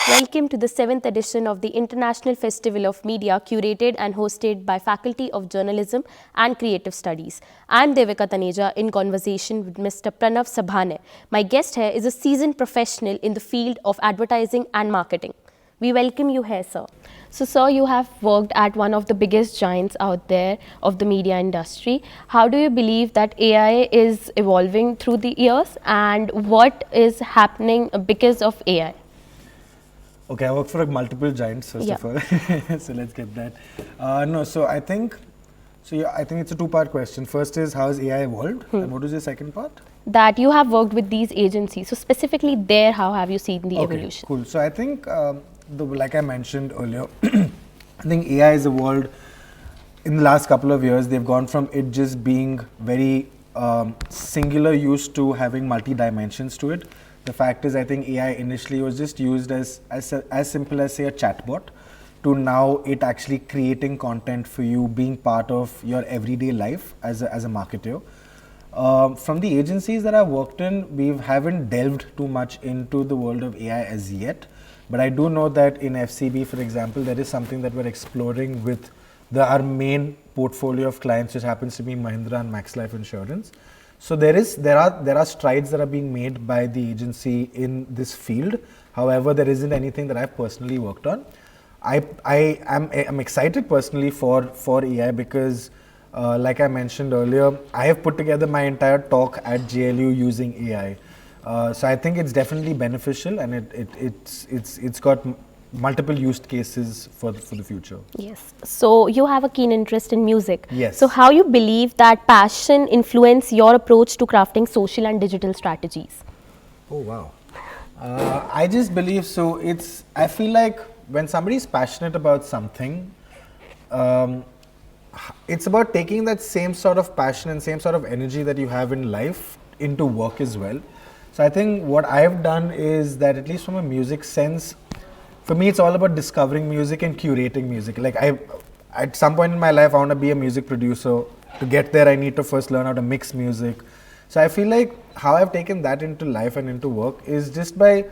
Welcome to the 7th edition of the International Festival of Media, curated and hosted by Faculty of Journalism and Creative Studies. I am Devika Taneja in conversation with Mr. Pranav Sabhaney. My guest here is a seasoned professional in the field of advertising and marketing. We welcome you here, sir. So, sir, you have worked at one of the biggest giants out there of the media industry. How do you believe that AI is evolving through the years, and what is happening because of AI? Okay, I work for multiple giants, first of all. So let's get that. I think it's a two-part question. First is, how has AI evolved? And what was the second part? That you have worked with these agencies. So specifically there, how have you seen the evolution? Cool. So I think, like I mentioned earlier, I think AI has evolved in the last couple of years. They've gone from it just being very singular use to having multi-dimensions to it. The fact is, I think AI initially was just used as simple as, say, a chatbot, to now it actually creating content for you, being part of your everyday life as a marketer. From the agencies that I've worked in, we haven't delved too much into the world of AI as yet. But I do know that in FCB, for example, there is something that we're exploring with our main portfolio of clients, which happens to be Mahindra and Max Life Insurance. So there are strides that are being made by the agency in this field. However, there isn't anything that I've personally worked on. I'm excited personally for AI because, like I mentioned earlier, I have put together my entire talk at JLU using AI. So I think it's definitely beneficial, and it's got multiple use cases for the future. Yes. So you have a keen interest in music. Yes. So how you believe that passion influence your approach to crafting social and digital strategies? Oh wow. I just believe so. I feel like when somebody is passionate about something, it's about taking that same sort of passion and same sort of energy that you have in life into work as well. So I think what I've done is that, at least from a music sense, for me, it's all about discovering music and curating music. Like at some point in my life, I want to be a music producer. To get there, I need to first learn how to mix music. So I feel like how I've taken that into life and into work is just by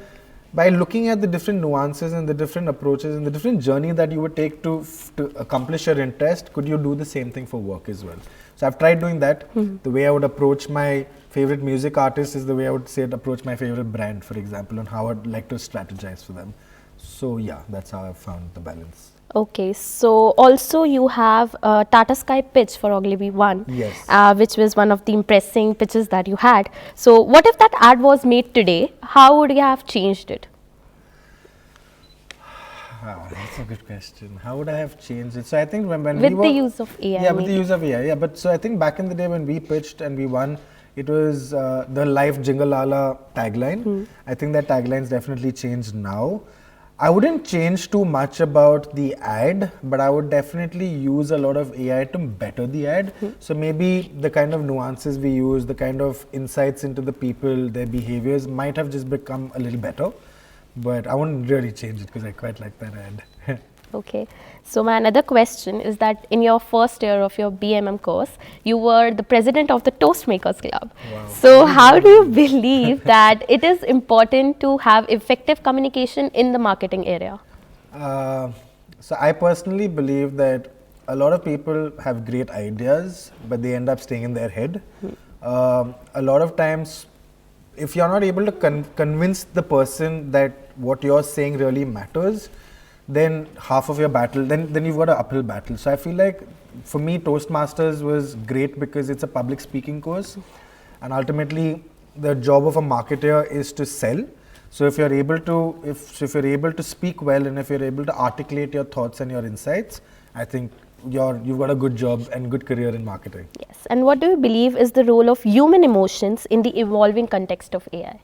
looking at the different nuances and the different approaches and the different journey that you would take to accomplish your interest. Could you do the same thing for work as well? So I've tried doing that. The way I would approach my favorite music artist is the way I would approach my favorite brand, for example, and how I'd like to strategize for them. So yeah, that's how I've found the balance. Okay, so also you have a Tata Sky pitch for Ogilvy 1, yes. Which was one of the impressive pitches that you had. So what if that ad was made today? How would you have changed it? Wow, that's a good question. How would I have changed it? So I think when with the use of AI. Yeah, with the use of AI. Yeah, but so I think back in the day when we pitched and we won, it was the Life Jingalala tagline. I think that tagline's definitely changed now. I wouldn't change too much about the ad, but I would definitely use a lot of AI to better the ad. So maybe the kind of nuances we use, the kind of insights into the people, their behaviors might have just become a little better. But I wouldn't really change it because I quite like that ad. Okay. So my another question is that in your first year of your BMM course, you were the president of the Toastmakers Club. Wow. So how do you believe that it is important to have effective communication in the marketing area? So I personally believe that a lot of people have great ideas, but they end up staying in their head. A lot of times, if you're not able to convince the person that what you're saying really matters, then half of your battle, then you've got an uphill battle. So I feel like for me, Toastmasters was great because it's a public speaking course, and ultimately the job of a marketer is to sell. So if you're able to speak well, and if you're able to articulate your thoughts and your insights, I think you've got a good job and good career in marketing. Yes. And what do you believe is the role of human emotions in the evolving context of AI?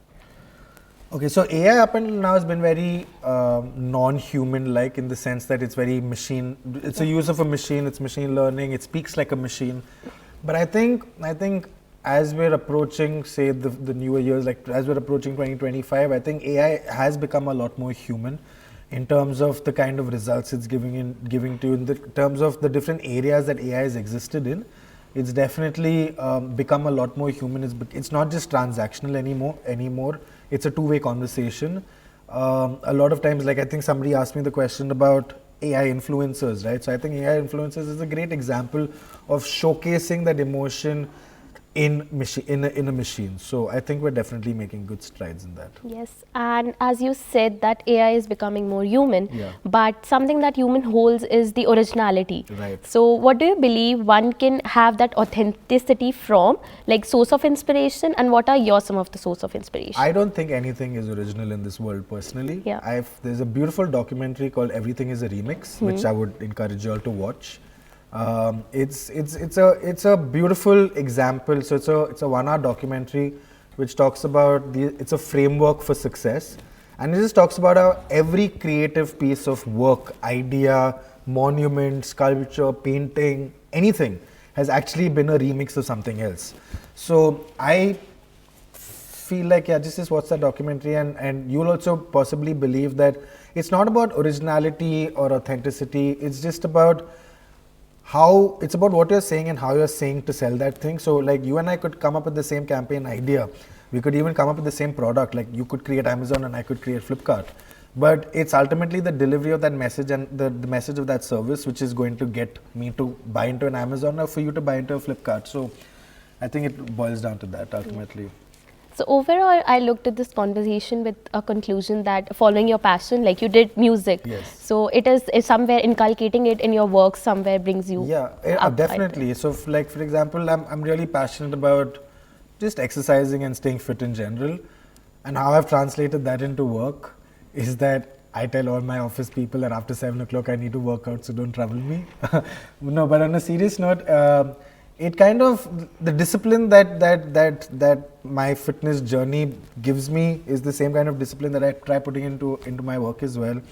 Okay, so AI up until now has been very non-human-like in the sense that it's very machine. It's a use of a machine. It's machine learning. It speaks like a machine. But I think as we're approaching, say, the newer years, like as we're approaching 2025, I think AI has become a lot more human in terms of the kind of results it's giving to you, in terms of the different areas that AI has existed in. It's definitely become a lot more human. It's not just transactional anymore. It's a two-way conversation. a lot of times, like I think somebody asked me the question about AI influencers, right? So I think AI influencers is a great example of showcasing that emotion in a machine. So I think we're definitely making good strides in that. Yes, and as you said that AI is becoming more human, Yeah. but something that human holds is the originality. Right. So what do you believe one can have that authenticity from, like source of inspiration, and what are your some of the source of inspiration? I don't think anything is original in this world personally. Yeah. There's a beautiful documentary called Everything is a Remix, which I would encourage you all to watch. It's a beautiful example. So it's a 1 hour documentary which talks about it's a framework for success, and it just talks about how every creative piece of work, idea, monument, sculpture, painting, anything has actually been a remix of something else. So I feel like, just watch that documentary, and you'll also possibly believe that it's not about originality or authenticity. It's just about it's about what you're saying and how you're saying to sell that thing. So like you and I could come up with the same campaign idea. We could even come up with the same product. Like you could create Amazon and I could create Flipkart. But it's ultimately the delivery of that message and the message of that service which is going to get me to buy into an Amazon or for you to buy into a Flipkart. So I think it boils down to that ultimately. So overall, I looked at this conversation with a conclusion that following your passion, like you did music, Yes. so it is somewhere inculcating it in your work somewhere brings you up, definitely. So like for example, I'm really passionate about just exercising and staying fit in general, and how I've translated that into work is that I tell all my office people that after 7 o'clock I need to work out, so don't trouble me. No, but on a serious note, it kind of, the discipline that my fitness journey gives me is the same kind of discipline that I try putting into my work as well.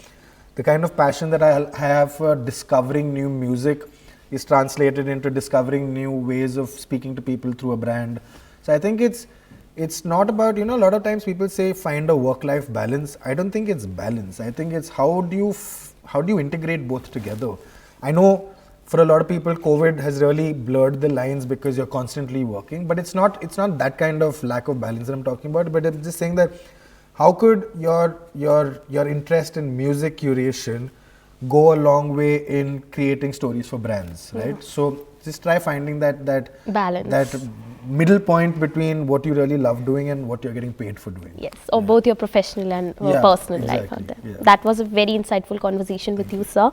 The kind of passion that I have for discovering new music is translated into discovering new ways of speaking to people through a brand. So I think it's not about, a lot of times people say find a work-life balance. I don't think it's balance. I think it's how do you integrate both together. I know for a lot of people, COVID has really blurred the lines because you're constantly working, but it's not that kind of lack of balance that I'm talking about. But I'm just saying that how could your interest in music curation go a long way in creating stories for brands, right? So just try finding that balance, that middle point between what you really love doing and what you're getting paid for doing. Yes, or both your professional and personal life out there. Yeah. That was a very insightful conversation with you, sir.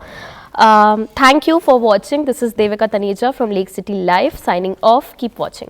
Thank you for watching. This is Devika Taneja from Lake City Live signing off. Keep watching.